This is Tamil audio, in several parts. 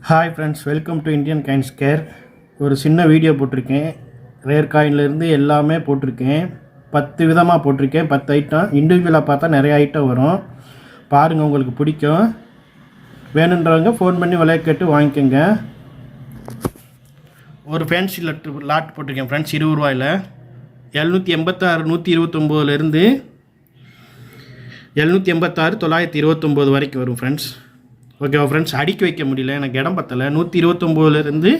Hi friends, welcome to Indian coin scare. ஒரு சின்ன வீடியோ போட்டிருக்கேன். ரேர் காயின்லேருந்து எல்லாமே போட்டிருக்கேன். 10 விதமாக போட்டிருக்கேன். 10 ஐட்டம். இண்டிவிஜுவலாக பார்த்தா நிறைய ஐட்டம் வரும். பாருங்கள், உங்களுக்கு பிடிக்கும். வேணுன்றவங்க ஃபோன் பண்ணி விலையை கேட்டு வாங்கிக்கோங்க. ஒரு ஃபேன்சி லாட் போட்டிருக்கேன் ஃப்ரெண்ட்ஸ், 20 ரூபாயில். 786 129 786 929 வரைக்கும் வரும் ஃப்ரெண்ட்ஸ். ஓகேவா ஃப்ரெண்ட்ஸ்? அடுக்கி வைக்க முடியல, எனக்கு இடம் பத்தலை. 129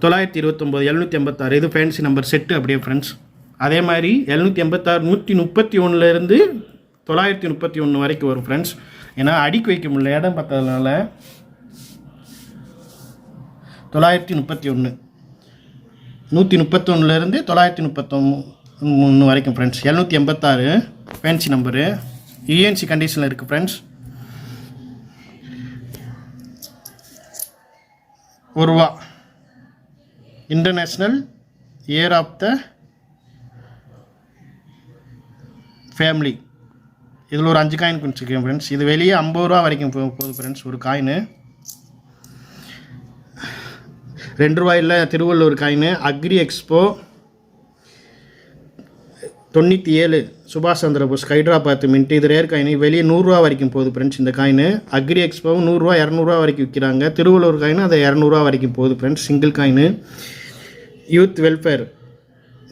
929 786 இது ஃபேன்சி நம்பர் செட்டு அப்படியே ஃப்ரெண்ட்ஸ். அதே மாதிரி 786 131 931 வரைக்கும் வரும் ஃப்ரெண்ட்ஸ். ஏன்னா அடுக்கி வைக்க முடியல, இடம் பத்ததுனால 931 131 931 வரைக்கும் ஃப்ரெண்ட்ஸ். 786 fancy number. யூஎன்சி கண்டிஷனில் இருக்குது friends. ₹1 international year of the family. இதில் ஒரு 5 காயின் கொடுத்துருக்கேன் ஃப்ரெண்ட்ஸ். இது வெளியே 50 ரூபா வரைக்கும் போகுது ஃப்ரெண்ட்ஸ் ஒரு coin. ₹2 Thiruvallur coin. Agri expo 97 சுபாஷ் சந்திர போஸ் ஹைதராபாத் மின்ட். இது ரேர் காயின். வெளியே ₹100 வரைக்கும் போகுது ஃப்ரெண்ட்ஸ் இந்த காயின். அக்ரி எக்ஸ்போவும் ₹100 200 வரைக்கும் விற்கிறாங்க. திருவள்ளூர் காயின் அது ₹200 வரைக்கும் போகுது friends single coin. Youth welfare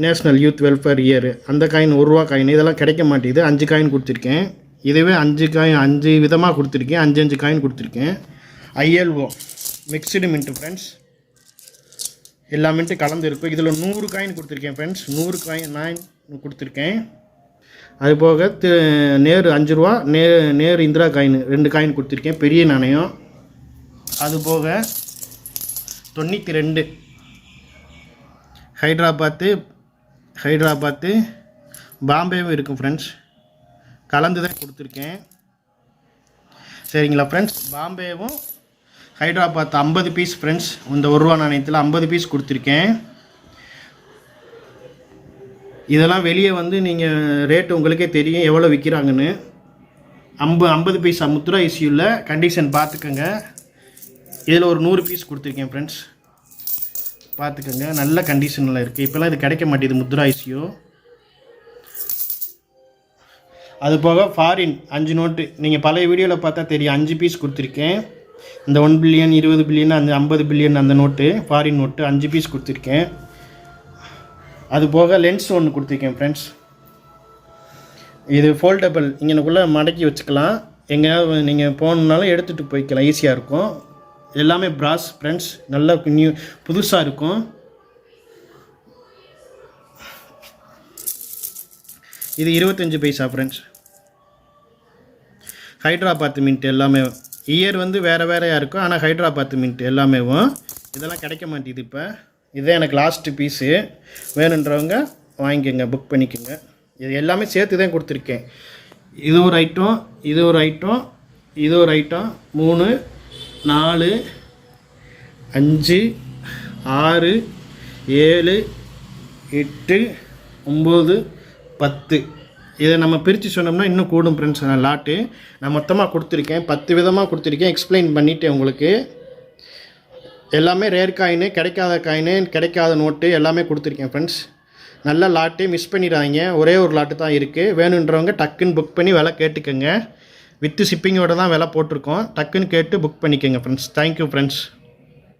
national youth welfare year அந்த காயின் ₹1 காயின். இதெல்லாம் கிடைக்க மாட்டேங்குது. 5 காயின் கொடுத்துருக்கேன். இதுவே 5 விதமாக கொடுத்துருக்கேன். 5 காயின் கொடுத்துருக்கேன். ILO mixed mint friends. எல்லா மின்ட்டு கலந்து இருக்கும். இதில் 100 காயின் கொடுத்துருக்கேன் ஃப்ரெண்ட்ஸ். 100 காயின் நான் கொடுத்துருக்கேன். அதுபோக நேரு ₹5 நேரு இந்திரா காயின் 2 காயின் கொடுத்துருக்கேன், பெரிய நாணயம். அதுபோக 92 ஹைதராபாத்து பாம்பேவும் இருக்கும் ஃப்ரெண்ட்ஸ். கலந்து தான் கொடுத்துருக்கேன். சரிங்களா ஃப்ரெண்ட்ஸ்? பாம்பேவும் ஹைதராபாத் 50 பீஸ் ஃப்ரெண்ட்ஸ். இந்த ₹1 நாணயத்தில் 50 பீஸ் கொடுத்துருக்கேன். இதெல்லாம் வெளியே வந்து நீங்கள் ரேட்டு உங்களுக்கே தெரியும் எவ்வளோ விற்கிறாங்கன்னு. 50 பீஸா முத்ரா இஷ்யூவில் கண்டிஷன் பார்த்துக்கோங்க. இதில் ஒரு 100 பீஸ் கொடுத்துருக்கேன் ஃப்ரெண்ட்ஸ், பார்த்துக்கோங்க. நல்ல கண்டிஷனில் இருக்குது. இப்போலாம் இது கிடைக்க மாட்டேது முத்ரா இஷ்யூ. அது போக ஃபாரின் 5 நோட்டு நீங்கள் பழைய வீடியோவில் பார்த்தா தெரியும். 5 பீஸ் கொடுத்துருக்கேன். இந்த 1 பில்லியன் 20 பில்லியன் அந்த 50 பில்லியன் அந்த நோட்டு ஃபாரின் நோட்டு 5 பீஸ் கொடுத்துருக்கேன். அது போக லென்ஸ் ஒன்று கொடுத்துருக்கேன் ஃப்ரெண்ட்ஸ். இது ஃபோல்டபுள், இங்கனக்குள்ளே மடக்கி வச்சுக்கலாம். எங்கேயாவது நீங்கள் போகணுன்னாலும் எடுத்துகிட்டு போய்க்கலாம், ஈஸியாக இருக்கும். எல்லாமே பிராஸ் ஃப்ரெண்ட்ஸ், நல்லா புதுசாக இருக்கும். இது 25 பைசா ஃப்ரெண்ட்ஸ். ஹைதராபாத் மின்ட் எல்லாமே. இயர் வந்து வேறையாக இருக்கும், ஆனால் ஹைதராபாத் மின்ட் எல்லாமேவும். இதெல்லாம் கிடைக்க மாட்டேங்குது இப்போ. இதுதான் எனக்கு லாஸ்ட்டு பீஸு. வேணுன்றவங்க வாங்கிக்கோங்க, புக் பண்ணிக்கோங்க. இது எல்லாமே சேர்த்து தான் கொடுத்துருக்கேன். இது ஒரு ஐட்டம், இது ஒரு ஐட்டம், இது ஒரு ஐட்டம். 3 4 5 6 7 8 9 10. இதை நம்ம பிரித்து சொன்னோம்னா இன்னும் கூடும் ஃப்ரெண்ட்ஸ். லாட்டு நான் மொத்தமாக கொடுத்துருக்கேன். 10 விதமாக கொடுத்துருக்கேன். எக்ஸ்பிளைன் பண்ணிவிட்டேன் உங்களுக்கு. எல்லாமே ரேர் காயின், கிடைக்காத காயின், கிடைக்காத நோட்டு எல்லாமே கொடுத்துருக்கேன் ஃப்ரெண்ட்ஸ். நல்ல லாட்டு, மிஸ் பண்ணிடாதீங்க. ஒரே ஒரு லாட்டு தான் இருக்குது. வேணுன்றவங்க டக்குன்னு புக் பண்ணி விலை கேட்டுக்கோங்க. வித்து ஷிப்பிங்கோடு தான் விலை போட்டிருக்கோம். டக்குன்னு கேட்டு புக் பண்ணிக்கோங்க ஃப்ரெண்ட்ஸ். Thank you friends.